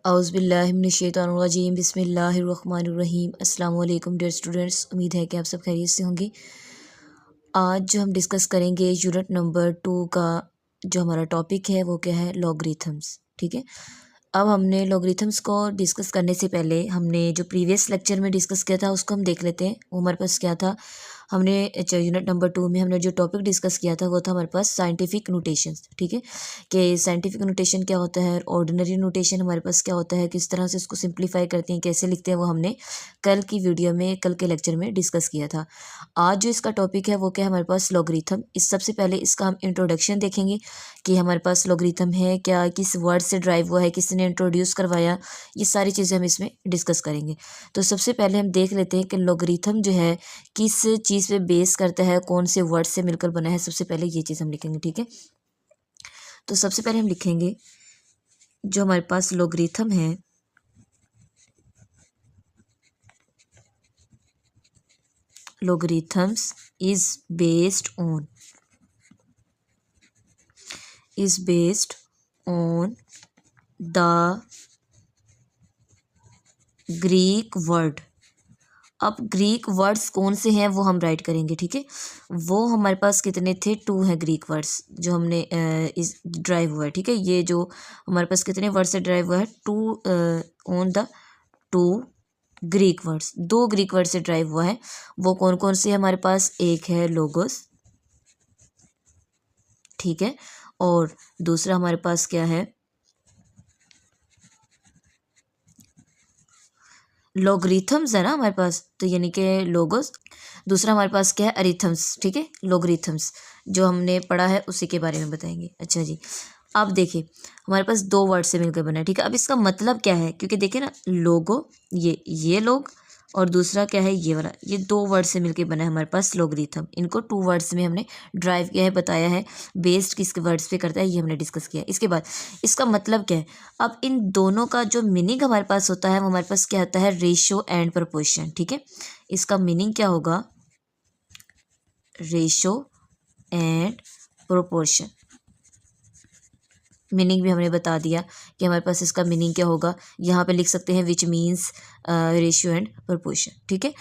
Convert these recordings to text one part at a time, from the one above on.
औज़ुबिल्लाहिमिनश्शैतानिर्रजीम बिस्मिल्लाहिर्रहमानिर्रहीम। अस्सलाम वालेकुम डियर स्टूडेंट्स, उम्मीद है कि आप सब खैरियत से होंगे। आज जो हम डिस्कस करेंगे यूनिट नंबर 2 का जो हमारा टॉपिक है वो क्या है, लॉगरिथम्स। ठीक है, अब हमने लॉगरिथम्स को डिस्कस करने से पहले हमने जो प्रीवियस लेक्चर में डिस्कस किया था उसको हम देख लेते हैं। वो हमारे पास क्या था, हमने यूनिट नंबर 2 में हमने जो टॉपिक डिस्कस किया था वो था हमारे पास साइंटिफिक नोटेशंस। ठीक है, कि साइंटिफिक नोटेशन क्या होता है, ऑर्डिनरी नोटेशन हमारे पास क्या होता है, किस तरह से उसको सिंप्लीफाई करते हैं, कैसे लिखते हैं, वो हमने कल की वीडियो में, कल के लेक्चर में डिस्कस किया था। आज जो इसका टॉपिक है वो क्या है, हमारे पास लॉगरिथम। इस सबसे पहले इसका हम इंट्रोडक्शन देखेंगे कि हमारे पास लॉगरिथम है क्या, किस वर्ड से ड्राइव हुआ है, किसने इंट्रोड्यूस करवाया, ये सारी चीज़ें हम इसमें डिस्कस करेंगे। तो सबसे पहले हम देख लेते हैं कि लॉगरिथम जो है किस चीज़ पे बेस करता है, कौन से वर्ड से मिलकर बना है। सबसे पहले ये चीज़ हम लिखेंगे। ठीक है, तो सबसे पहले हम लिखेंगे जो हमारे पास लॉगरिथम है, logarithms is based on the Greek word. अब ग्रीक वर्ड्स कौन से हैं वो हम राइट करेंगे। ठीक है, वो हमारे पास कितने थे, 2 हैं ग्रीक वर्ड्स जो हमने इस ड्राइव हुआ है। ठीक है, ये जो हमारे पास कितने वर्ड से ड्राइव हुआ है, 2 on the 2 Greek words, 2 Greek word से ड्राइव हुआ है। वो कौन कौन से हमारे पास, एक है लोगोस, ठीक है, और दूसरा हमारे पास क्या है, लॉगरिथम्स है ना हमारे पास, तो यानी कि लोगोस। दूसरा हमारे पास क्या है, अरिथम्स। ठीक है, लॉगरिथम्स जो हमने पढ़ा है उसी के बारे में बताएंगे। अच्छा जी, अब देखिए हमारे पास 2 वर्ड से मिलकर बना है। ठीक है, अब इसका मतलब क्या है, क्योंकि देखिए ना, लोगो ये लोग, और दूसरा क्या है, ये वाला, ये 2 वर्ड से मिलकर बना है हमारे पास लॉगरिथम। इनको 2 वर्ड्स में हमने ड्राइव किया है, बताया है, बेस्ड किसके वर्ड्स पे करता है ये हमने डिस्कस किया है। इसके बाद इसका मतलब क्या है, अब इन दोनों का जो मीनिंग हमारे पास होता है वो हमारे पास क्या होता है, रेशो एंड प्रोपोर्शन। ठीक है, इसका मीनिंग क्या होगा, रेशो एंड प्रोपोर्शन। मीनिंग भी हमने बता दिया कि हमारे पास इसका मीनिंग क्या होगा, यहाँ पे लिख सकते हैं which means ratio and proportion. ठीक है,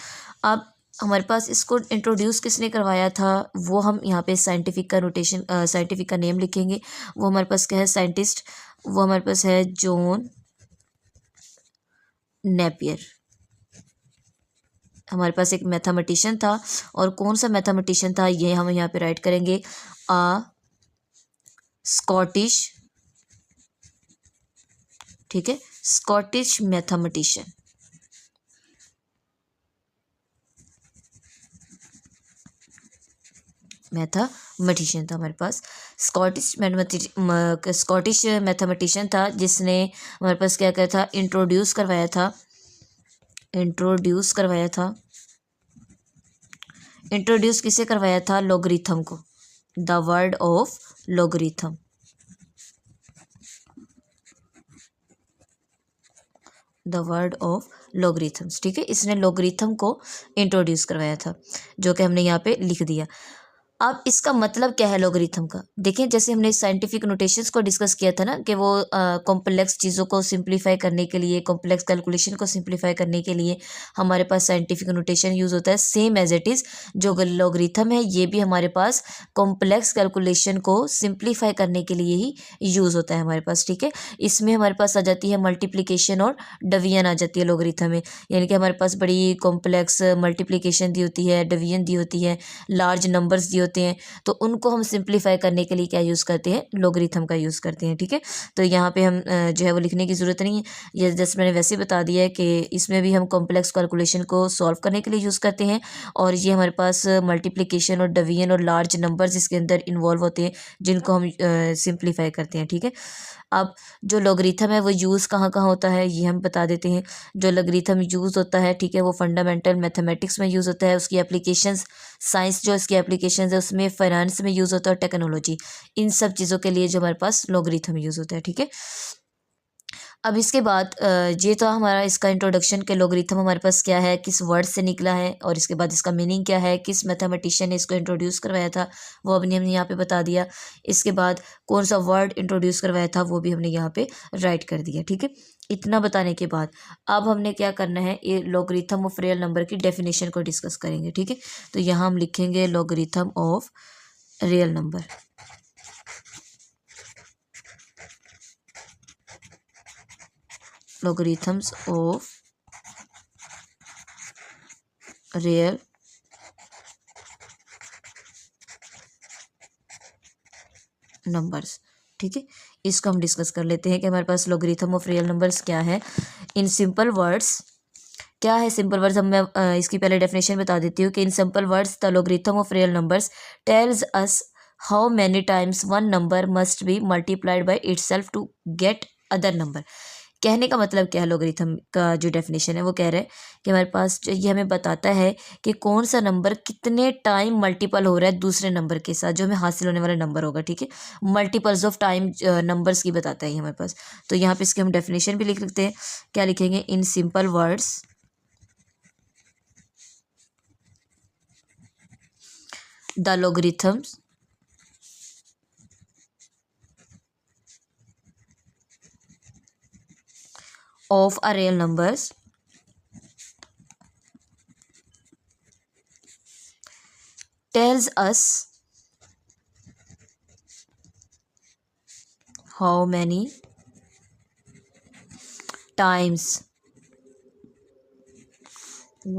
अब हमारे पास इसको इंट्रोड्यूस किसने करवाया था, वो हम यहाँ पे साइंटिफिक का नोटेशन, साइंटिफिक का नेम लिखेंगे। वो हमारे पास क्या है, साइंटिस्ट, वो हमारे पास है जॉन नेपियर। हमारे पास एक मैथमेटिशियन था, और कौन सा मैथमेटिशियन था ये हम यहाँ पे राइट करेंगे, स्कॉटिश, ठीक है, स्कॉटिश मैथमेटिशियन। मैथमेटिशियन था हमारे पास, स्कॉटिश मैथमेटिशियन था, जिसने हमारे पास क्या किया था, इंट्रोड्यूस करवाया था, इंट्रोड्यूस किसे करवाया था, लॉगरिथम को, the word of logarithm, the word of logarithms. ठीक है, इसने लॉगरिथम को इंट्रोड्यूस करवाया था, जो कि हमने यहाँ पे लिख दिया। अब इसका मतलब क्या है लॉगरिथम का, देखें, जैसे हमने साइंटिफिक नोटेशंस को डिस्कस किया था ना, कि वो कॉम्प्लेक्स चीज़ों को सिंप्लीफाई करने के लिए, कॉम्प्लेक्स कैलकुलेशन को सिंप्लीफाई करने के लिए हमारे पास साइंटिफिक नोटेशन यूज़ होता है। सेम एज इट इज़ जो लॉगरिथम है ये भी हमारे पास कॉम्प्लेक्स कैलकुलेशन को सिंप्लीफाई करने के लिए ही यूज़ होता है हमारे पास। ठीक है, इसमें हमारे पास आ जाती है मल्टीप्लीकेशन और डिवीजन आ जाती है लॉगरिथम में, यानी कि हमारे पास बड़ी कॉम्प्लेक्स मल्टीप्लीकेशन दी होती है, डिवीजन दी होती है, लार्ज नंबर्स दी होते हैं, तो उनको हम सिंप्लीफाई करने के लिए क्या यूज़ करते हैं, लॉगरिथम का यूज़ करते हैं। ठीक है, तो यहाँ पे हम जो है वो लिखने की ज़रूरत नहीं है, ये जस्ट मैंने वैसे ही बता दिया है कि इसमें भी हम कॉम्प्लेक्स कैलकुलेशन को सॉल्व करने के लिए यूज़ करते हैं, और ये हमारे पास मल्टीप्लिकेशन और डिवीजन और लार्ज नंबर्स इसके अंदर इन्वॉल्व होते हैं, जिनको हम सिंप्लीफाई करते हैं। ठीक है, अब जो लॉगरिथम है वो यूज़ कहाँ कहाँ होता है ये हम बता देते हैं। जो लॉगरिथम यूज़ होता है, ठीक है, वो फंडामेंटल मैथमेटिक्स में यूज़ होता है, उसकी एप्लीकेशंस, साइंस जो इसकी एप्लीकेशंस है उसमें, फाइनेंस में यूज़ होता है, टेक्नोलॉजी, इन सब चीज़ों के लिए जो हमारे पास लॉगरिथम यूज़ होता है। ठीक है, अब इसके बाद ये तो हमारा इसका इंट्रोडक्शन के लॉगरिथम हमारे पास क्या है, किस वर्ड से निकला है, और इसके बाद इसका मीनिंग क्या है, किस मैथमेटिशियन ने इसको इंट्रोड्यूस करवाया था वो अभी हमने यहाँ पे बता दिया। इसके बाद कौन सा वर्ड इंट्रोड्यूस करवाया था वो भी हमने यहाँ पे राइट कर दिया। ठीक है, इतना बताने के बाद अब हमने क्या करना है, ये लॉगरिथम ऑफ रियल नंबर की डेफिनेशन को डिस्कस करेंगे। ठीक है, तो यहाँ हम लिखेंगे logarithm of real number. logarithms of real numbers. ठीक है, इसको हम डिस्कस कर लेते हैं कि हमारे पास लॉगरिथम ऑफ रियल नंबर्स क्या है। इन सिंपल वर्ड्स, क्या है सिंपल वर्ड्स, हम मैं इसकी पहले डेफिनेशन बता देती हूँ कि in simple words the logarithm of real numbers tells us how many times one number must be multiplied by itself to get other number. कहने का मतलब क्या है, लॉगरिथम का जो डेफिनेशन है वो कह रहा है कि हमारे पास ये हमें बताता है कि कौन सा नंबर कितने टाइम मल्टीपल हो रहा है दूसरे नंबर के साथ, जो हमें हासिल होने वाला नंबर होगा। ठीक है, मल्टीपल्स ऑफ टाइम नंबर्स की बताता है ये हमारे पास। तो यहाँ पे इसकी हम डेफिनेशन भी लिख लेते हैं। क्या लिखेंगे, इन simple words the logarithms of a real numbers tells us how many times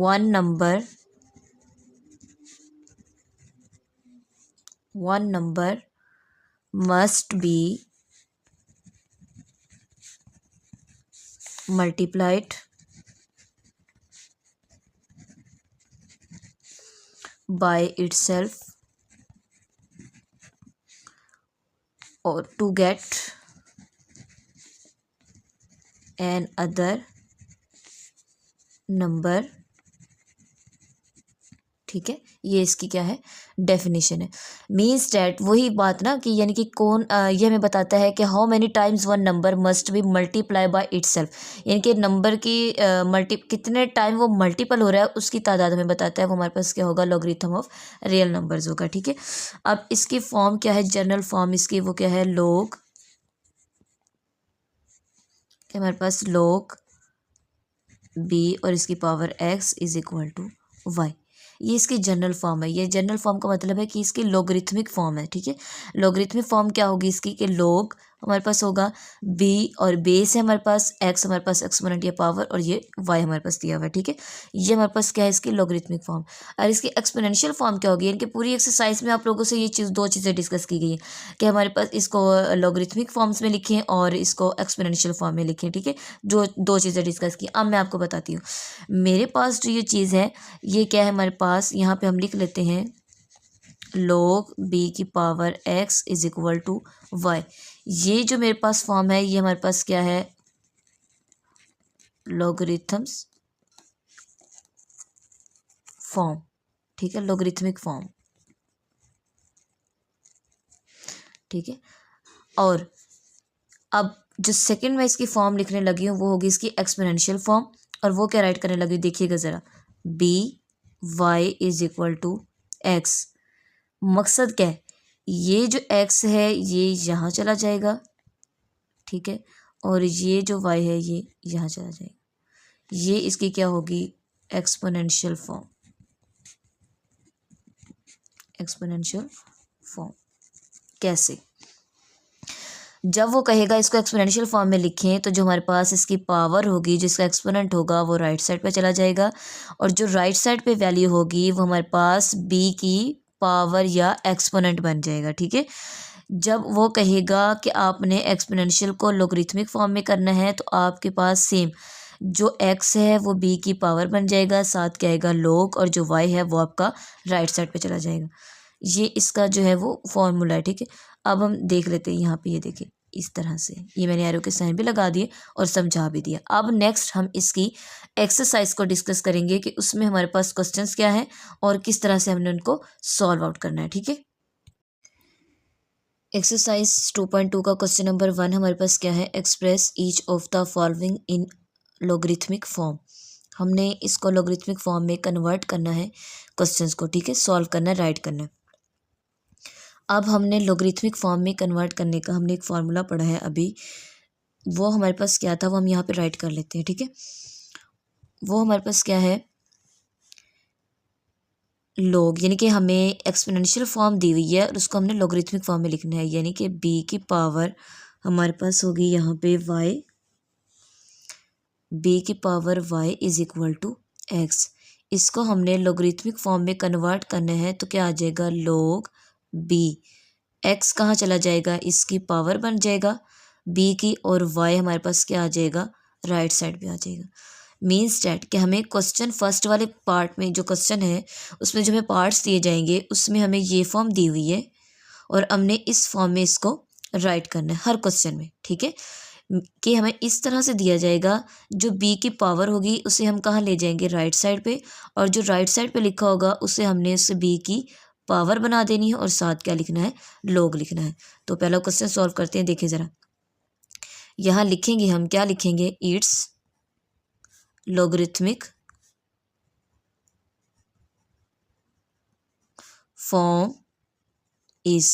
one number must be multiplied by itself or to get an other number। ठीक है, ये इसकी क्या है, डेफिनेशन है। मीन्स डैट, वही बात ना कि यानी कि कौन ये हमें बताता है कि how many times one number must B multiply by itself, यानी कि नंबर की कितने टाइम वो मल्टीपल हो रहा है उसकी तादाद हमें बताता है। वो हमारे पास क्या होगा, लॉगरिथम ऑफ रियल नंबर्स होगा। ठीक है, अब इसकी फॉर्म क्या है, जनरल फॉर्म इसकी वो क्या है, लॉग, हमारे पास लॉग बी और इसकी power X is equal to Y. ये इसकी जनरल फॉर्म है। ये जनरल फॉर्म का मतलब है कि इसकी लॉगरिथमिक फॉर्म है। ठीक है, लॉगरिथमिक फॉर्म क्या होगी इसकी, कि लॉग हमारे पास होगा बी और बेस है हमारे पास एक्स, हमारे पास एक्सपोनेंट या पावर, और ये वाई हमारे पास दिया हुआ है। ठीक है, ये हमारे पास क्या है, इसकी लॉगरिथमिक फॉर्म। और इसकी एक्सपोनेंशियल फॉर्म क्या होगी, इनकी पूरी एक्सरसाइज में आप लोगों से ये चीज़, दो चीज़ें डिस्कस की गई है कि हमारे पास इसको लॉगरिथमिक फॉर्म्स में लिखें और इसको एक्सपोनेंशियल फॉर्म में लिखें। ठीक है, जो दो चीज़ें डिस्कस की, अब मैं आपको बताती हूँ। मेरे पास जो ये चीज़ है, ये क्या है हमारे पास, यहाँ पे हम लिख लेते हैं log b की power x is equal to Y. ये जो मेरे पास फॉर्म है, ये हमारे पास क्या है, लॉगरिथम्स फॉर्म। ठीक है, लॉगरिथमिक फॉर्म। ठीक है, और अब जो सेकंड में इसकी फॉर्म लिखने लगी हूँ वो होगी इसकी एक्सपोनेंशियल फॉर्म। और वो क्या राइट करने लगी, देखिएगा ज़रा, B Y is equal to X. मकसद क्या है, ये जो x है ये यहाँ चला जाएगा। ठीक है, और ये जो y है ये यहाँ चला जाएगा। ये इसकी क्या होगी, एक्सपोनेंशियल फॉर्म। एक्सपोनेंशियल फॉर्म कैसे, जब वो कहेगा इसको एक्सपोनेंशियल फॉर्म में लिखें तो जो हमारे पास इसकी पावर होगी, जिसका एक्सपोनेंट होगा वो राइट साइड पे चला जाएगा, और जो राइट साइड पे वैल्यू होगी वो हमारे पास b की पावर या एक्सपोनेंट बन जाएगा। ठीक है, जब वो कहेगा कि आपने एक्सपोनेंशियल को लॉगरिथमिक फॉर्म में करना है तो आपके पास सेम जो x है वो b की पावर बन जाएगा, साथ क्या आएगा log, और जो y है वो आपका राइट साइड पे चला जाएगा। ये इसका जो है वो फॉर्मूला है। ठीक है, अब हम देख लेते हैं यहाँ पे, ये देखिए इस तरह से, ये मैंने एरो के साइन भी लगा दिए और समझा भी दिया। अब नेक्स्ट हम इसकी एक्सरसाइज को डिस्कस करेंगे कि उसमें हमारे पास क्वेश्चंस क्या हैं और किस तरह से हमने उनको सॉल्व आउट करना है। ठीक है, एक्सरसाइज 2.2 का क्वेश्चन नंबर 1 हमारे पास क्या है, express each of the following in logarithmic form. हमने इसको लॉगरिथमिक फॉर्म में कन्वर्ट करना है क्वेश्चंस को, ठीक है, सॉल्व करना है, राइट करना है। अब हमने लॉगरिथमिक फॉर्म में कन्वर्ट करने का हमने एक फार्मूला पढ़ा है अभी, वो हमारे पास क्या था वो हम यहाँ पे राइट कर लेते हैं, ठीक है। वो हमारे पास क्या है, लॉग, यानी कि हमें एक्सपोनेंशियल फॉर्म दी हुई है और उसको हमने लॉगरिथमिक फॉर्म में लिखना है, यानी कि बी की पावर हमारे पास होगी यहाँ पे वाई, बी की power Y is equal to X. इसको हमने लॉगरिथमिक फॉर्म में कन्वर्ट करना है तो क्या आ जाएगा, लॉग बी, एक्स कहाँ चला जाएगा, इसकी पावर बन जाएगा बी की, और वाई हमारे पास क्या आ जाएगा, राइट साइड पे आ जाएगा। मीन्स डैट कि हमें क्वेश्चन फर्स्ट वाले पार्ट में जो क्वेश्चन है उसमें जो हमें पार्ट्स दिए जाएंगे उसमें हमें ये फॉर्म दी हुई है और हमने इस फॉर्म में इसको राइट करना है हर क्वेश्चन में, ठीक है। कि हमें इस तरह से दिया जाएगा, जो बी की पावर होगी उसे हम कहाँ ले जाएंगे, राइट साइड पे, और जो राइट साइड पे लिखा होगा उसे हमने उस बी की पावर बना देनी है और साथ क्या लिखना है, लॉग लिखना है। तो पहला क्वेश्चन सॉल्व करते हैं, देखिए ज़रा। यहाँ लिखेंगे हम, क्या लिखेंगे, इट्स लॉगरिथमिक फॉर्म इज,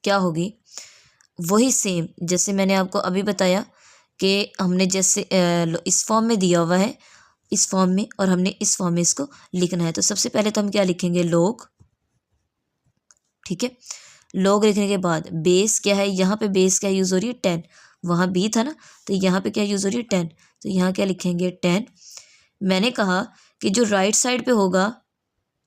क्या होगी, वही सेम जैसे मैंने आपको अभी बताया कि हमने जैसे इस फॉर्म में दिया हुआ है, इस फॉर्म में, और हमने इस फॉर्म में इसको लिखना है। तो सबसे पहले तो हम क्या लिखेंगे, लॉग, ठीक है। लॉग लिखने के बाद बेस क्या है, यहाँ पे बेस क्या यूज़ हो रही है, 10, वहाँ बी था ना, तो यहाँ पे क्या यूज़ हो रही है, 10, तो यहाँ क्या लिखेंगे, 10। मैंने कहा कि जो राइट साइड पे होगा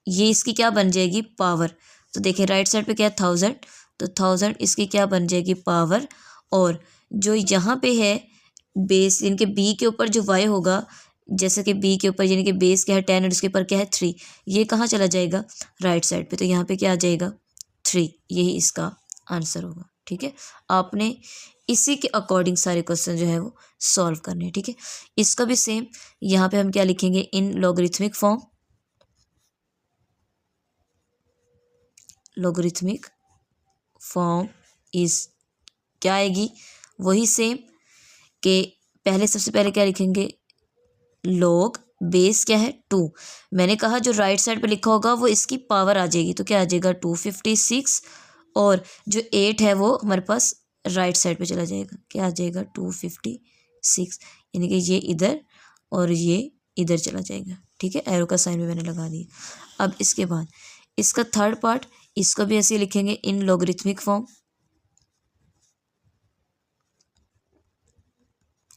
ये इसकी क्या बन जाएगी, पावर। तो देखिए राइट साइड पे क्या है, 1000, तो 1000 इसकी क्या बन जाएगी, पावर। और जो यहाँ पे है बेस, यानी कि बी के ऊपर जो वाई होगा, जैसे कि बी के ऊपर यानी कि बेस क्या है 10 और उसके ऊपर क्या है 3, ये कहाँ चला जाएगा, राइट साइड पे, तो यहाँ पे क्या आ जाएगा, 3, यही इसका आंसर होगा, ठीक है। आपने इसी के अकॉर्डिंग सारे क्वेश्चन जो है वो सॉल्व करने हैं, ठीक है। इसका भी सेम, यहाँ पे हम क्या लिखेंगे, in logarithmic form, logarithmic form is, क्या आएगी, वही सेम कि पहले सबसे पहले क्या लिखेंगे, लॉग बेस क्या है 2, मैंने कहा जो राइट साइड पे लिखा होगा वो इसकी पावर आ जाएगी, तो क्या आ जाएगा 256, और जो 8 है वो हमारे पास राइट साइड पे चला जाएगा, क्या आ जाएगा 256, यानी कि ये इधर और ये इधर चला जाएगा, ठीक है। एरो का साइन भी मैंने लगा दिया। अब इसके बाद इसका थर्ड पार्ट, इसको भी ऐसे लिखेंगे, in logarithmic form,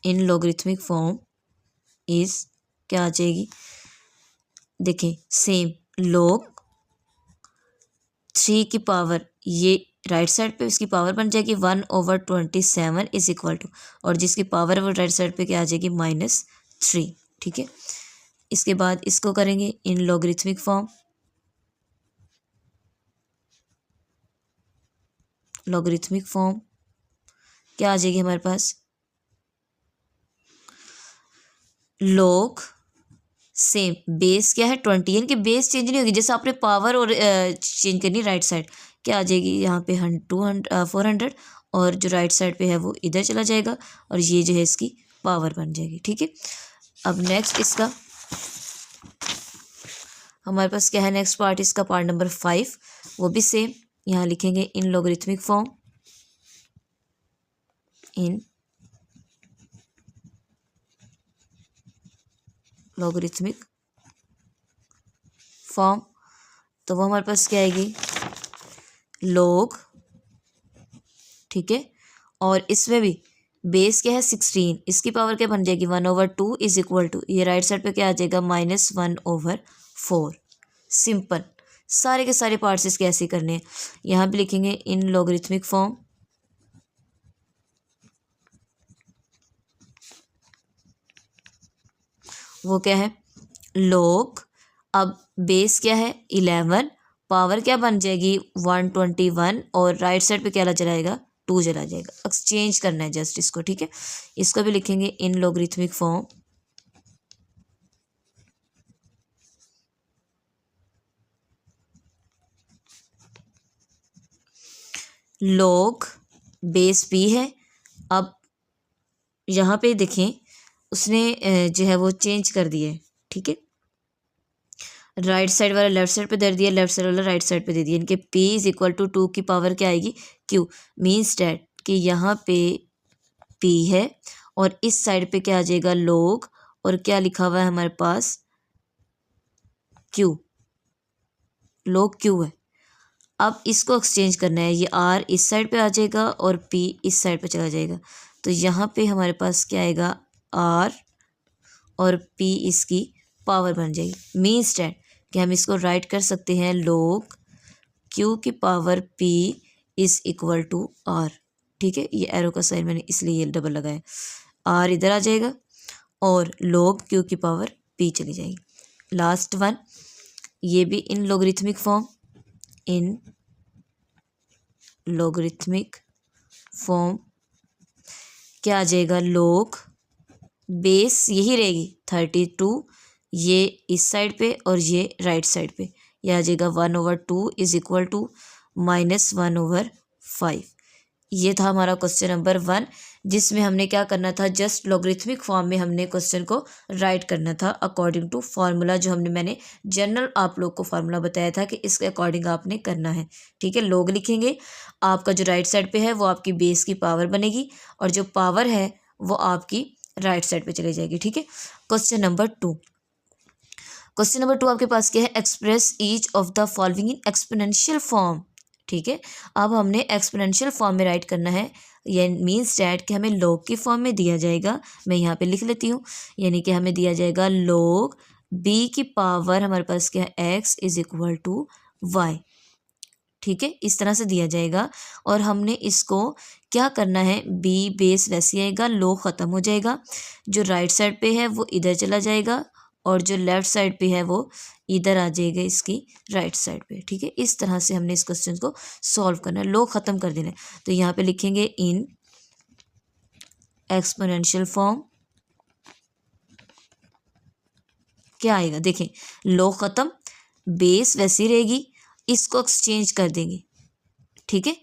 in logarithmic form is, क्या आ जाएगी, देखिए सेम, लॉग 3 की पावर, ये राइट साइड पे इसकी पावर बन जाएगी 1/27 इज इक्वल टू, और जिसकी पावर है वो राइट साइड पे क्या आ जाएगी, -3, ठीक है। इसके बाद इसको करेंगे इन लॉगरिथमिक फॉर्म, लॉगरिथमिक फॉर्म क्या आ जाएगी हमारे पास, लॉग सेम बेस क्या है 20, यानी कि बेस चेंज नहीं होगी, जैसे आपने पावर और चेंज करनी राइट साइड, क्या आ जाएगी यहाँ पे 400, और जो राइट साइड पे है वो इधर चला जाएगा और ये जो है इसकी पावर बन जाएगी, ठीक है। अब नेक्स्ट इसका हमारे पास क्या है, नेक्स्ट पार्ट इसका पार्ट नंबर 5, वो भी सेम, यहाँ लिखेंगे in logarithmic form, in logarithmic form, तो वो हमारे पास क्या आएगी, लॉग, ठीक है। और इसमें भी बेस क्या है 16, इसकी पावर क्या बन जाएगी 1/2 इज इक्वल टू, ये राइट साइड पे क्या आ जाएगा, -1/4। सिंपल, सारे के सारे पार्ट्स इसके ऐसे करने हैं। यहाँ पे लिखेंगे इन लॉगरिथमिक फॉर्म, वो क्या है, लॉग, अब बेस क्या है 11, पावर क्या बन जाएगी 121, और राइट साइड पे क्या चला जाएगा, 2 चला जाएगा। एक्सचेंज करना है जस्ट इसको, ठीक है। इसको भी लिखेंगे in logarithmic form, log base p है। अब यहाँ पे देखें उसने जो है वो चेंज कर दिया है, ठीक है, राइट साइड वाला लेफ्ट साइड पे दे दिया, लेफ्ट साइड वाला राइट साइड पे दे दिया, इनके p इज इक्वल टू 2 की पावर क्या आएगी q। मीन्स डैट कि यहाँ पे p है और इस साइड पे क्या आ जाएगा log, और क्या लिखा हुआ है हमारे पास q, log q है। अब इसको एक्सचेंज करना है, ये r इस साइड पे आ जाएगा और p इस साइड पे चला जाएगा, तो यहाँ पे हमारे पास क्या आएगा r और p इसकी पावर बन जाएगी। मीन्स डैट कि हम इसको राइट कर सकते हैं log q की power p is equal to r, ठीक है। ये एरो का साइन मैंने इसलिए ये डबल लगाया, r इधर आ जाएगा और log q की पावर p चली जाएगी। लास्ट वन, ये भी इन लोगरिथमिक फॉर्म, इन लोगरिथमिक फॉर्म क्या आ जाएगा log बेस यही रहेगी 32, ये इस साइड पे और ये राइट साइड पे, यह आ जाएगा 1/2 इज इक्वल टू -1/5। ये था हमारा क्वेश्चन नंबर 1, जिसमें हमने क्या करना था, जस्ट लॉगरिथमिक फॉर्म में हमने क्वेश्चन को राइट करना था अकॉर्डिंग टू फार्मूला, जो मैंने जनरल आप लोग को फार्मूला बताया था कि इसके अकॉर्डिंग आपने करना है, ठीक है। लॉग लिखेंगे, आपका जो राइट साइड पे है वो आपकी बेस की पावर बनेगी और जो पावर है वो आपकी राइट साइड पे चली जाएगी, ठीक है। क्वेश्चन नंबर 2, क्वेश्चन नंबर 2 आपके पास क्या है, express each of the following in exponential form, ठीक है। अब हमने एक्सपोनेंशियल फॉर्म में राइट करना है, ये मीन्स डैट कि हमें लॉग की फॉर्म में दिया जाएगा, मैं यहाँ पे लिख लेती हूँ, यानी कि हमें दिया जाएगा log b की पावर हमारे पास क्या है x is equal to y, ठीक है, इस तरह से दिया जाएगा। और हमने इसको क्या करना है, b बेस वैसे आएगा, log ख़त्म हो जाएगा, जो राइट साइड पे है वो इधर चला जाएगा और जो लेफ्ट साइड पे है वो इधर आ जाएगा इसकी राइट साइड पे, ठीक है। इस तरह से हमने इस क्वेश्चन को सॉल्व करना है, log ख़त्म कर देना है। तो यहाँ पे लिखेंगे इन एक्सपोनेंशियल फॉर्म क्या आएगा, देखें log ख़त्म, बेस वैसी रहेगी, इसको एक्सचेंज कर देंगे, ठीक है।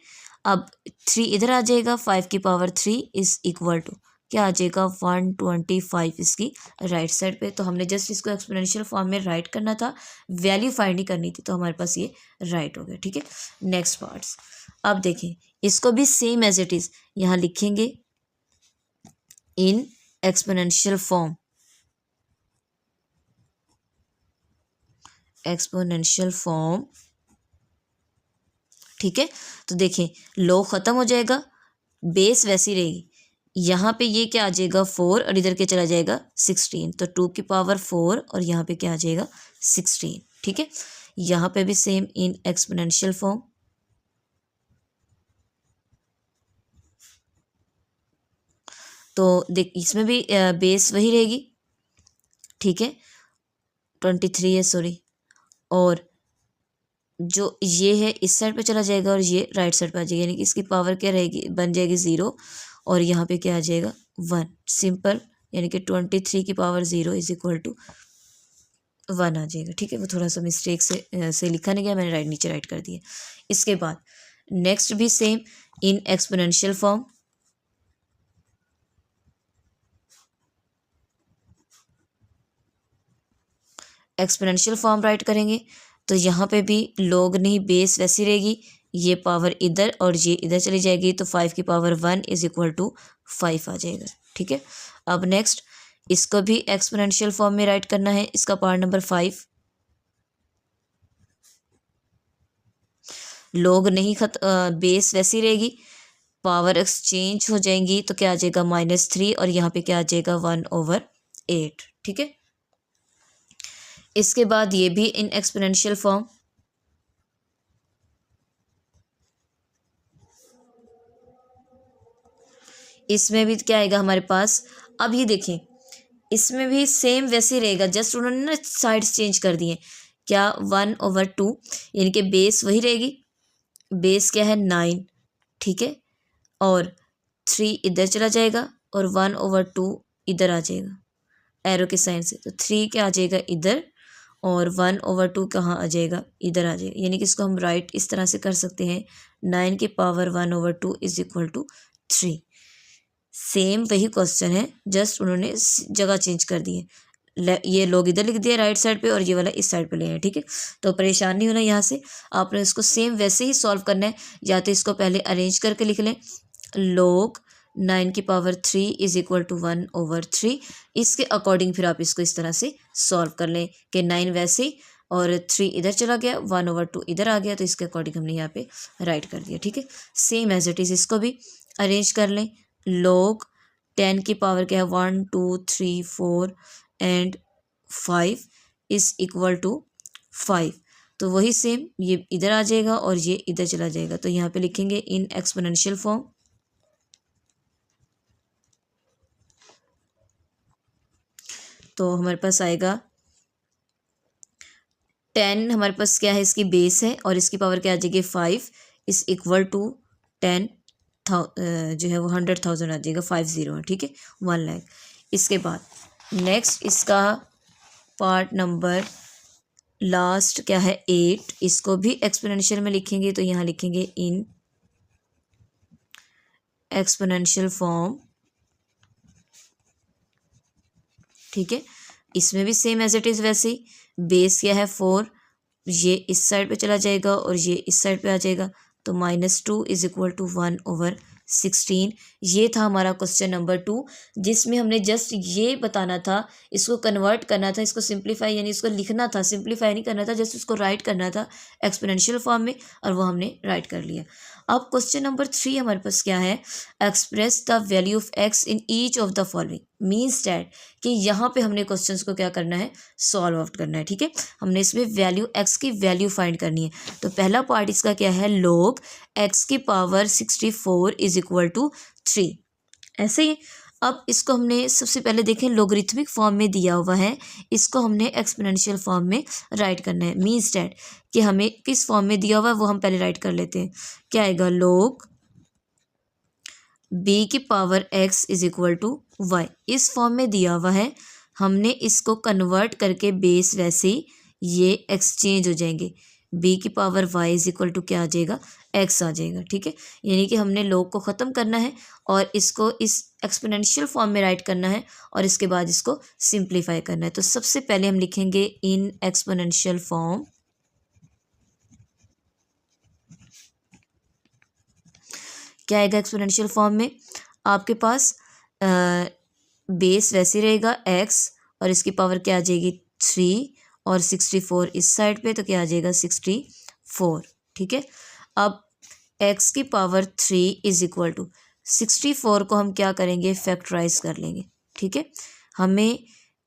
अब 3 इधर आ जाएगा, 5 की पावर 3 इज इक्वल टू क्या आ जाएगा 125 इसकी राइट साइड पे। तो हमने जस्ट इसको एक्सपोनेंशियल फॉर्म में राइट करना था, वैल्यू फाइंड नहीं करनी थी, तो हमारे पास ये राइट हो गया, ठीक है। नेक्स्ट पार्ट्स, अब देखें इसको भी सेम एज इट इज़ यहाँ लिखेंगे इन एक्सपोनेंशियल फॉर्म, एक्सपोनेंशियल फॉर्म, ठीक है। तो देखें log ख़त्म हो जाएगा, बेस वैसी रहेगी, यहाँ पे ये क्या आ जाएगा 4 और इधर क्या चला जाएगा 16, तो 2 की पावर 4 और यहाँ पे क्या आ जाएगा 16, ठीक है। यहाँ पे भी सेम इन एक्सपोनेंशियल फॉर्म, तो देख इसमें भी बेस वही रहेगी, ठीक है, 23 है सॉरी, और जो ये है इस साइड पे चला जाएगा और ये राइट साइड पे आ जाएगा, यानी कि इसकी पावर क्या रहेगी, बन जाएगी 0 और यहाँ पे क्या आ जाएगा 1, सिंपल, यानी कि 23 की पावर 0 इज इक्वल टू 1 आ जाएगा, ठीक है। वो थोड़ा सा मिस्टेक से लिखा नहीं गया, मैंने राइट नीचे राइट कर दिया। इसके बाद नेक्स्ट भी same in exponential form, exponential form right करेंगे, तो यहाँ पे भी log नहीं बेस वैसी रहेगी, ये पावर इधर और ये इधर चली जाएगी, तो 5 की पावर 1 इज इक्वल टू 5 आ जाएगा, ठीक है। अब नेक्स्ट इसको भी एक्सपोनेंशियल फॉर्म में राइट करना है, इसका पार्ट नंबर 5, log नहीं बेस वैसी रहेगी, पावर एक्सचेंज हो जाएंगी, तो क्या आ जाएगा -3 और यहाँ पे क्या आ जाएगा 1/8, ठीक है। इसके बाद ये भी इन एक्सपोनेंशियल फॉर्म, इसमें भी क्या आएगा हमारे पास, अब ये देखें इसमें भी सेम वैसे रहेगा, जस्ट उन्होंने ना साइड्स चेंज कर दिए, क्या 1/2, यानी कि बेस वही रहेगी, बेस क्या है 9, ठीक है, और 3 इधर चला जाएगा और 1/2 इधर आ जाएगा एरो के साइन से, तो 3 क्या आ जाएगा इधर और 1/2 कहाँ आ जाएगा, इधर आ जाएगा। यानी कि इसको हम राइट इस तरह से कर सकते हैं, 9 की power 1/2 is equal to 3। Same वही क्वेश्चन है, जस्ट उन्होंने जगह चेंज कर दी है। ये लोग इधर लिख दिया राइट साइड पे और ये वाला इस साइड पे ले हैं, ठीक है। तो परेशान नहीं होना यहाँ से, आपने इसको सेम वैसे ही सॉल्व करना है। या तो इसको पहले अरेंज करके लिख लें, log 9 की पावर 3 इज इक्वल टू 1/3। इसके अकॉर्डिंग फिर आप इसको इस तरह से सॉल्व कर लें कि 9 वैसे ही और 3 इधर चला गया, 1/2 इधर आ गया, तो इसके अकॉर्डिंग हमने यहाँ पे राइट कर दिया, ठीक है। सेम एज इट इज़ इसको भी अरेंज कर लें। log 10 की पावर क्या है, 1 2 3 4 एंड 5 इज इक्वल टू 5। तो वही सेम ये इधर आ जाएगा और ये इधर चला जाएगा। तो यहाँ पे लिखेंगे इन एक्सपोनेंशियल फॉर्म। तो हमारे पास आएगा 10, हमारे पास क्या है, इसकी बेस है और इसकी पावर क्या आ जाएगी 5 इज इक्वल टू 10 जो है वो 100,000 आ जाएगा, 50 है, ठीक है, 1 लाख। इसके बाद नेक्स्ट इसका पार्ट नंबर लास्ट क्या है 8, इसको भी एक्सपोनेंशियल में लिखेंगे। तो यहाँ लिखेंगे इन एक्सपोनेंशियल फॉर्म, ठीक है। इसमें भी सेम एज इट इज़ वैसे ही, बेस क्या है 4, ये इस साइड पे चला जाएगा और ये इस साइड पे आ जाएगा। तो -2 इज इक्वल टू 1/16। ये था हमारा क्वेश्चन नंबर 2, जिसमें हमने जस्ट ये बताना था, इसको कन्वर्ट करना था, इसको सिंप्लीफाई यानी इसको लिखना था, सिंप्लीफाई नहीं करना था, जस्ट इसको राइट करना था एक्सपोनेंशियल फॉर्म में, और वो हमने राइट कर लिया। अब क्वेश्चन नंबर 3 हमारे पास क्या है, express the value of x in each of the following. Means that कि यहाँ पे हमने क्वेश्चंस को क्या करना है, सॉल्व आउट करना है, ठीक है। हमने इसमें वैल्यू एक्स की वैल्यू फाइंड करनी है। तो पहला पार्ट इसका क्या है, log x की पावर 64 इज इक्वल टू 3। ऐसे ही अब इसको हमने सबसे पहले देखें लोगरिथमिक फॉर्म में दिया हुआ है, इसको हमने एक्सपोनेंशियल फॉर्म में राइट करना है। मीन्स डैट कि हमें किस फॉर्म में दिया हुआ है वो हम पहले राइट कर लेते हैं। क्या आएगा, log b की power x is equal to y। इस फॉर्म में दिया हुआ है, हमने इसको कन्वर्ट करके बेस वैसे ही ये एक्सचेंज हो जाएंगे, b की power y is equal to क्या आ जाएगा, x आ जाएगा, ठीक है। यानी कि हमने log को ख़त्म करना है और इसको इस एक्सपोनेंशियल फॉर्म में राइट करना है और इसके बाद इसको सिंप्लीफाई करना है। तो सबसे पहले हम लिखेंगे इन एक्सपोनेंशियल फॉर्म। क्या आएगा एक्सपोनेंशियल फॉर्म में, आपके पास बेस वैसे रहेगा x और इसकी पावर क्या आ जाएगी 3 और 64 इस साइड पे, तो क्या आ जाएगा 64, ठीक है। अब x की पावर 3 इज इक्वल टू 64 को हम क्या करेंगे, फैक्टराइज कर लेंगे, ठीक है। हमें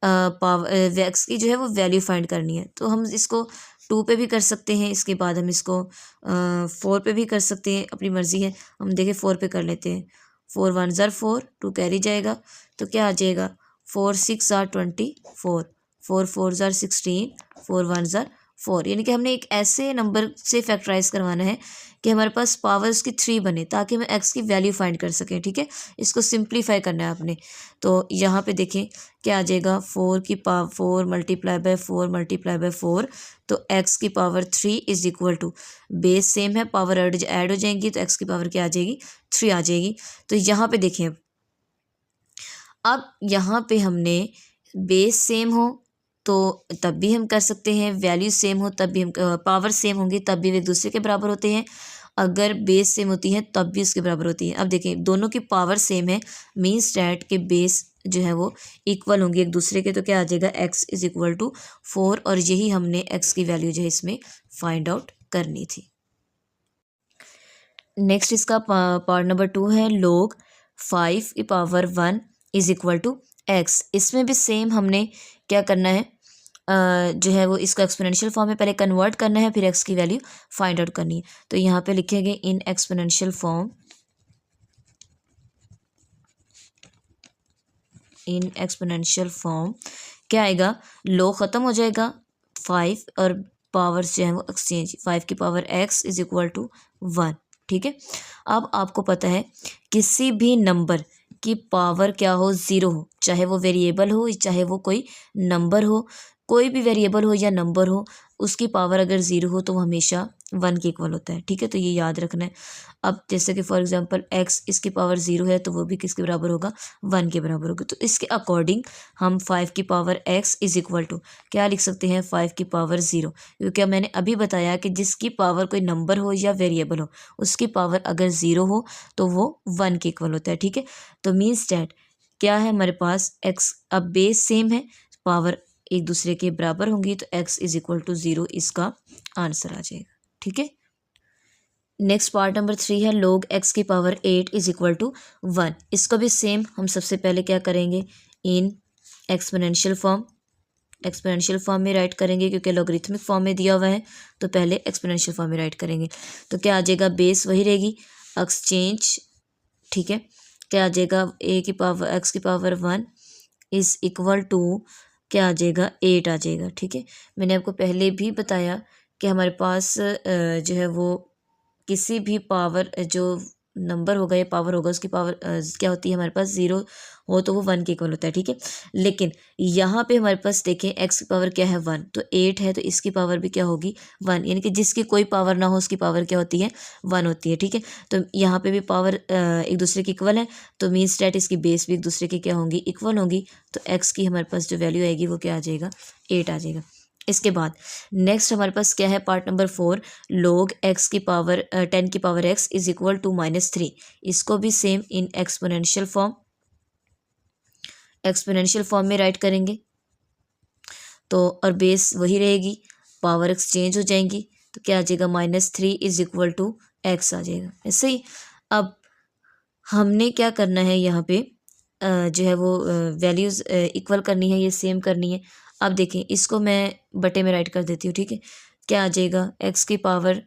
पावर x की जो है वो वैल्यू फाइंड करनी है। तो हम इसको 2 पे भी कर सकते हैं, इसके बाद हम इसको 4 पे भी कर सकते हैं, अपनी मर्ज़ी है। हम देखें 4 पे कर लेते हैं, 4 1 ज़ार 4, 2 कैरी जाएगा, तो क्या आ जाएगा 4 6 ज़ार 24, 4 4 ज़ार 16, 4 1 ज़ार 4। यानी कि हमने एक ऐसे नंबर से फैक्टराइज करवाना है कि हमारे पास पावर उसकी 3 बने, ताकि हम एक्स की वैल्यू फाइंड कर सकें, ठीक है। इसको सिंप्लीफाई करना है आपने। तो यहाँ पे देखें क्या आ जाएगा, 4 की power 4 multiply by 4 multiply by 4, तो एक्स की power 3 is equal to, base same है, पावर ऐड हो जाएंगी, तो एक्स की पावर क्या आ जाएगी 3 आ जाएगी। तो यहाँ पे देखें, अब यहाँ पे हमने बेस सेम हो तो तब भी हम कर सकते हैं, वैल्यू सेम हो तब भी हम, पावर सेम होंगी तब भी वे एक दूसरे के बराबर होते हैं, अगर बेस सेम होती है तब भी उसके बराबर होती है। अब देखें दोनों की पावर सेम है, मीन्स डैट के बेस जो है वो इक्वल होंगे एक दूसरे के। तो क्या आ जाएगा, x इज इक्वल टू 4, और यही हमने x की वैल्यू जो है इसमें फाइंड आउट करनी थी। नेक्स्ट इसका पार्ट नंबर 2 है, log 5 की power 1 is equal to x। इसमें भी सेम हमने क्या करना है, जो है वो इसको एक्सपोनेंशियल फॉर्म में पहले कन्वर्ट करना है, फिर x की वैल्यू फाइंड आउट करनी है। तो यहाँ पे लिखेंगे इन एक्सपोनेंशियल फॉर्म, इन एक्सपोनेंशियल फॉर्म क्या आएगा, log ख़त्म हो जाएगा, 5 और पावर जो है वो एक्सचेंज, 5 की power x is equal to 1, ठीक है। अब आपको पता है किसी भी नंबर की पावर क्या हो, ज़ीरो हो, चाहे वो वेरिएबल हो चाहे वो कोई नंबर हो, कोई भी वेरिएबल हो या नंबर हो, उसकी पावर अगर ज़ीरो हो तो वो हमेशा 1 के इक्वल होता है। ठीक है, तो ये याद रखना है। अब जैसे कि फॉर एग्जांपल x इसकी पावर 0 है तो वो भी किसके बराबर होगा, 1 के बराबर होगा। तो इसके अकॉर्डिंग हम 5 की power x is equal to क्या लिख सकते हैं, 5 की पावर 0, क्योंकि मैंने अभी बताया कि जिसकी पावर कोई नंबर हो या वेरिएबल हो उसकी पावर अगर 0 हो तो वो 1 के इक्वल होता है। ठीक है, तो मीन्स डैट क्या है हमारे पास x, अब बेस सेम है, पावर एक दूसरे के बराबर होंगी तो x इज इक्वल टू 0 इसका आंसर आ जाएगा। ठीक है, नेक्स्ट पार्ट नंबर 3 है log x की पावर 8 इज इक्वल टू 1। इसको भी सेम हम सबसे पहले क्या करेंगे, इन एक्सपोनेंशियल फॉर्म में राइट करेंगे, क्योंकि लॉगरिथमिक फॉर्म में दिया हुआ है तो पहले एक्सपोनेंशियल फॉर्म में राइट करेंगे। तो क्या आ जाएगा, बेस वही रहेगी, एक्सचेंज, ठीक है, क्या आ जाएगा, x की पावर 1 इज इक्वल टू क्या आ जाएगा, 8 आ जाएगा। ठीक है, मैंने आपको पहले भी बताया कि हमारे पास जो है वो किसी भी पावर जो नंबर होगा या पावर होगा उसकी पावर क्या होती है हमारे पास, 0 हो तो वो 1 के इक्वल होता है। ठीक है, लेकिन यहाँ पे हमारे पास देखें x की पावर क्या है, 1, तो 8 है तो इसकी पावर भी क्या होगी, 1, यानी कि जिसकी कोई पावर ना हो उसकी पावर क्या होती है, 1 होती है। ठीक है, तो यहाँ पे भी पावर एक दूसरे की इक्वल है, तो मीन्स डैट इसकी बेस भी एक दूसरे की क्या होंगी, इक्वल होंगी। तो x की हमारे पास जो वैल्यू आएगी वो क्या आ जाएगा, 8 आ जाएगा। इसके बाद नेक्स्ट हमारे पास क्या है, पार्ट नंबर 4, log x की पावर 10 की power x is equal to -3। इसको भी सेम इन एक्सपोनेंशियल फॉर्म में राइट करेंगे, तो और बेस वही रहेगी, पावर एक्सचेंज हो जाएंगी, तो क्या आ जाएगा, -3 इज इक्वल टू x आ जाएगा। ऐसे ही अब हमने क्या करना है यहाँ पे जो है वो वैल्यूज़ इक्वल करनी है, ये सेम करनी है। अब देखें इसको मैं बटे में राइट कर देती हूँ। ठीक है, क्या आ जाएगा, x की पावर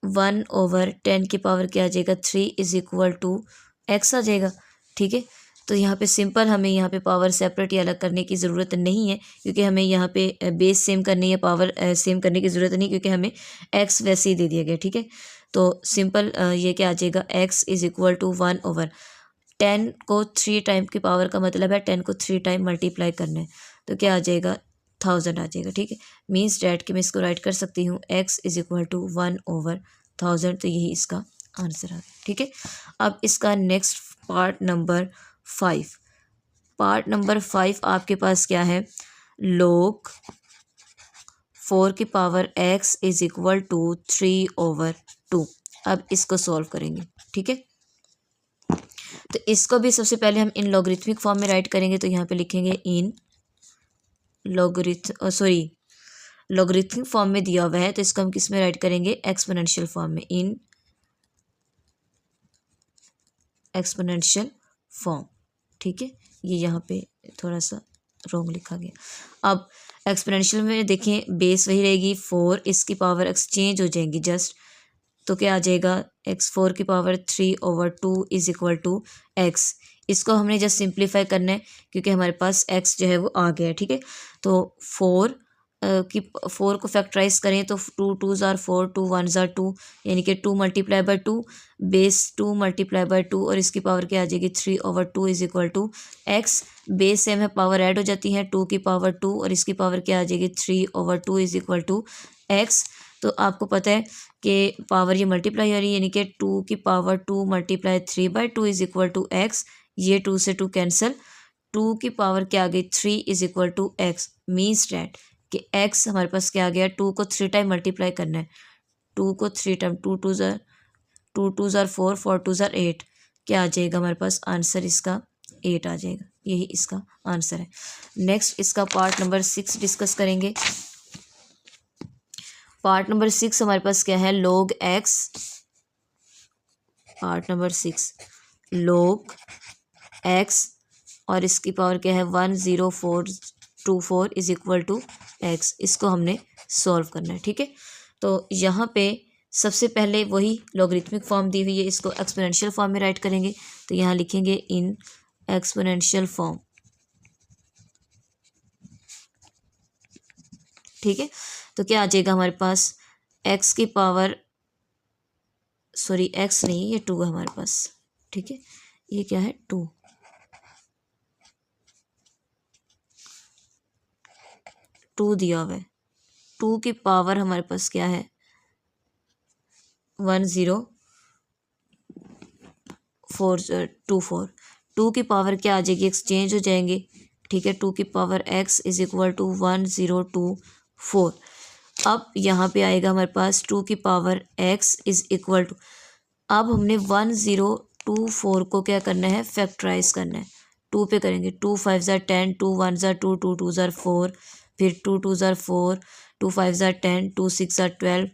1/10 की पावर क्या आ जाएगा, 3 इज इक्वल टू x आ जाएगा। ठीक है, तो यहाँ पे सिंपल, हमें यहाँ पे पावर सेपरेट या अलग करने की ज़रूरत नहीं है, क्योंकि हमें यहाँ पे बेस सेम करनी है, पावर सेम करने की ज़रूरत नहीं, क्योंकि हमें x वैसे ही दे दिया गया। ठीक है, तो सिंपल ये क्या आ जाएगा, x इज इक्वल टू 1/10 को 3 टाइम की पावर का मतलब है 10 को 3 टाइम मल्टीप्लाई करना है, तो क्या आ जाएगा, 1000 आ जाएगा। ठीक है, मीन्स डैट कि मैं इसको राइट कर सकती हूँ x इज इक्वल टू 1/1000, तो यही इसका आंसर आ गया। ठीक है, अब इसका नेक्स्ट पार्ट नंबर 5 आपके पास क्या है, log 4 की power x is equal to 3/2। अब इसको सॉल्व करेंगे। ठीक है, तो इसको भी सबसे पहले हम इन लॉगरिथमिक फॉर्म में राइट करेंगे, तो यहाँ पे लिखेंगे इन लॉगरिथमिक फॉर्म में दिया हुआ है, तो इसको हम किस में राइट करेंगे, एक्सपोनेंशियल फॉर्म में, इन एक्सपोनेंशियल फॉर्म। ठीक है, ये यहाँ पे थोड़ा सा रॉन्ग लिखा गया। अब एक्सपोनेंशियल में देखें बेस वही रहेगी, 4, इसकी पावर एक्सचेंज हो जाएंगी जस्ट, तो क्या आ जाएगा, x4 की power 3/2 is equal to x। इसको हमने जस्ट सिंप्लीफाई करना है, क्योंकि हमारे पास x जो है वो आ गया है। ठीक है, तो 4 को फैक्टराइज करें तो 2 2s are 4, 2 1s are 2, यानी कि 2 multiply by 2, base 2 multiply by 2, और इसकी पावर क्या आ जाएगी, 3/2 is equal to x। Base same है, पावर ऐड हो जाती है, 2 की पावर 2 और इसकी पावर क्या आ जाएगी, 3/2 इज इक्वल टू x। तो आपको पता है कि पावर ये मल्टीप्लाई हो रही है, यानी कि 2 की power 2 multiply 3/2 is equal to x। ये 2 से 2 कैंसिल, 2 की पावर क्या आ गई, 3 is equal to x। Means that कि x हमारे पास क्या आ गया, 2 को 3 टाइम मल्टीप्लाई करना है, 2 को 3 time, 2 2s are 4, 4 2s are 8, क्या आ जाएगा हमारे पास आंसर, इसका 8 आ जाएगा। यही इसका आंसर है। नेक्स्ट इसका पार्ट नंबर 6 डिस्कस करेंगे। पार्ट नंबर 6 हमारे पास क्या है, log x, part number 6 log x और इसकी पावर क्या है, 10424 इज इक्वल टू x। इसको हमने सॉल्व करना है। ठीक है, तो यहाँ पे सबसे पहले वही लॉगरिथमिक फॉर्म दी हुई है, इसको एक्सपोनेंशियल फॉर्म में राइट करेंगे, तो यहाँ लिखेंगे इन एक्सपोनेंशियल फॉर्म। ठीक है, तो क्या आ जाएगा हमारे पास, x की पावर, सॉरी x नहीं, ये 2 है हमारे पास। ठीक है, ये क्या है, 2, 2 दिया हुआ है, 2 की पावर हमारे पास क्या है 1024, 2 की पावर क्या आ जाएगी, एक्सचेंज हो जाएंगे, ठीक है। 2 की power x is equal to 1024। अब यहाँ पे आएगा हमारे पास 2 की power x is equal to, अब हमने 1024 को क्या करना है, फैक्टराइज करना है। 2 पे करेंगे, 2 5 ज़ा 10, 2 1 ज़ा 2, 2 2 ज़ा 4, फिर 2 2 ज़ा 4, 2 5 ज़ा 10, 2 6 ज़ा 12,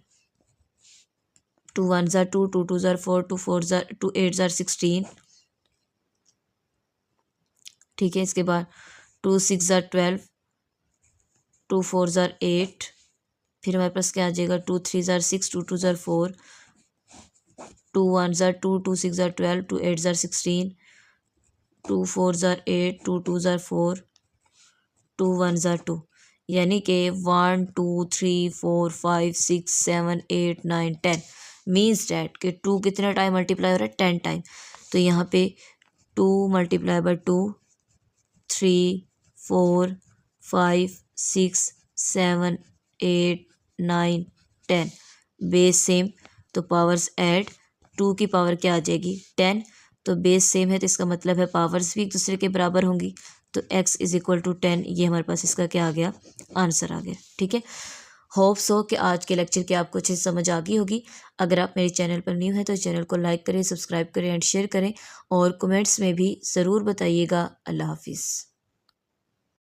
2 1 ज़ा 2, 2 2 ज़ा 4, 2 4 ज़ा 2 8 ज़ा 16, ठीक है। इसके बाद 2 6 ज़ा 12, 2 4 ज़ा 8, फिर हमारे पास क्या आ जाएगा 2 3 ज़ा 6, 2 2 ज़ा 4, 2 1 ज़ा 2, 2 6 ज़ा 12, 2 8 ज़ा 16, 2 4 ज़ा 8, 2 2 ज़ा 4, 2 1 ज़ा 2, यानी कि 1 2 3 4 5 6 7 8 9 10 मीन्स डैट कि 2 कितने टाइम मल्टीप्लाई हो रहा है 10 टाइम। तो यहाँ पे 2 मल्टीप्लाई बाय 2, 3 4 5 6 7 8 9 10 बेस सेम, तो पावर्स ऐड, 2 की पावर क्या आ जाएगी 10, तो बेस सेम है तो इसका मतलब है पावर्स भी एक दूसरे के बराबर होंगी। तो x इज इक्वल टू 10, ये हमारे पास इसका क्या आ गया, आंसर आ गया, ठीक है। होप सो कि आज के लेक्चर की आपको अच्छे से समझ आ गई होगी। अगर आप मेरे चैनल पर न्यू हैं तो चैनल को लाइक करें, सब्सक्राइब करें एंड शेयर करें, और कमेंट्स में भी ज़रूर बताइएगा। अल्लाह हाफिज़।